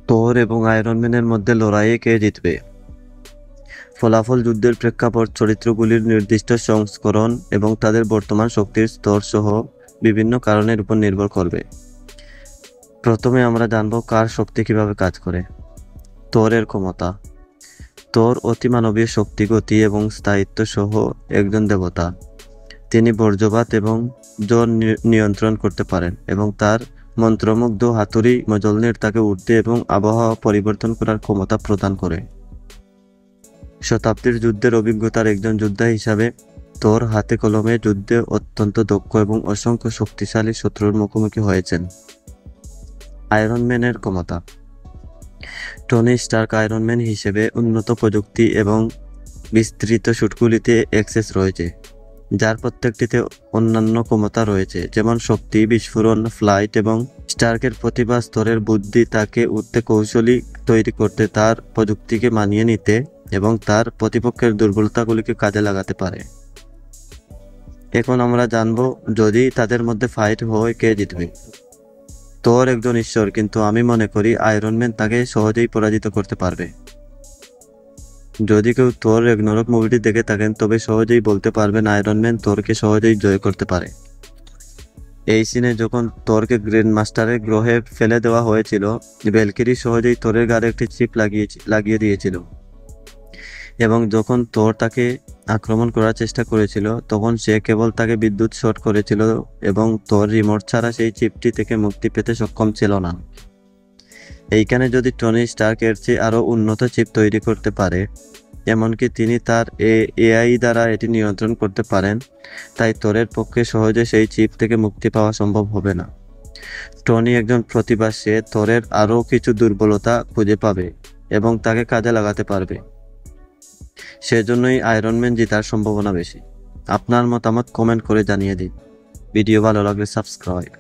থর এবং আয়রন ম্যানের মধ্যে লড়াইয়ে কে জিতবে? ফলাফল যুদ্ধের প্রেক্ষাপট, চরিত্রগুলির নির্দিষ্ট সংস্করণ এবং তাদের বর্তমান শক্তির স্তর সহ বিভিন্ন কারণের উপর নির্ভর করবে। প্রথমে আমরা জানব কার শক্তি কিভাবে কাজ করে। থরের ক্ষমতা। থর অতিমানবীয় শক্তি, গতি এবং স্থায়িত্ব সহ একজন দেবতা। তিনি বজ্রপাত এবং ঝড় নিয়ন্ত্রণ করতে পারেন এবং তার মন্ত্রমুগ্ধ হাতুড়ি মজলনির তাকে উঠতে এবং আবহাওয়া পরিবর্তন করার ক্ষমতা প্রদান করে। শতাব্দীর যুদ্ধের অভিজ্ঞতার একজন যোদ্ধা হিসাবে থর হাতে কলমে যুদ্ধে অত্যন্ত দক্ষ এবং অসংখ্য শক্তিশালী শত্রুর মুখোমুখি হয়েছেন। আয়রন ম্যানের ক্ষমতা। টনি স্টার্ক আয়রন ম্যান হিসেবে উন্নত প্রযুক্তি এবং বিস্তৃত স্যুটগুলিতে অ্যাক্সেস রয়েছে, যার প্রত্যেকটিতে অন্যান্য ক্ষমতা রয়েছে, যেমন শক্তি, বিস্ফোরণ, ফ্লাইট এবং স্টার্কের প্রতিভা স্তরের বুদ্ধি তাকে উঠতে কৌশলী তৈরি করতে, তার প্রযুক্তিকে মানিয়ে নিতে এবং তার প্রতিপক্ষের দুর্বলতাগুলিকে কাজে লাগাতে পারে। এখন আমরা জানব, যদি তাদের মধ্যে ফাইট হয় কে জিতবে। থর একজন ঈশ্বর, কিন্তু আমি মনে করি আয়রন ম্যান তাকে সহজেই পরাজিত করতে পারবে। যদি কেউ থর রেগনারক মুভিটি দেখে থাকেন, তবে সহজেই বলতে পারবেন আয়রন ম্যান থরকে সহজেই জয় করতে পারে। এই সিনে যখন থরকে গ্র্যান্ড মাস্টারের গ্রহে ফেলে দেওয়া হয়েছিল, ভ্যালকিরি সহজেই থরের গায়ে একটি চিপ লাগিয়ে দিয়েছিল, এবং যখন থর তাকে আক্রমণ করার চেষ্টা করেছিল, তখন সে কেবল তাকে বিদ্যুৎ শট করেছিল এবং থর রিমোট ছাড়া সেই চিপটি থেকে মুক্তি পেতে সক্ষম ছিল না। এইখানে যদি টনি স্টার্ক এর চেয়ে আরও উন্নত চিপ তৈরি করতে পারে, এমনকি তিনি তার এআই দ্বারা এটি নিয়ন্ত্রণ করতে পারেন, তাই থরের পক্ষে সহজে সেই চিপ থেকে মুক্তি পাওয়া সম্ভব হবে না। টনি একজন প্রতিভা, সে থরের আরও কিছু দুর্বলতা খুঁজে পাবে এবং তাকে কাজে লাগাতে পারবে। সেজন্যই আয়রন ম্যান জেতার সম্ভাবনা বেশি। আপনার মতামত কমেন্ট করে জানিয়ে দিন। ভিডিও ভালো লাগলে সাবস্ক্রাইব।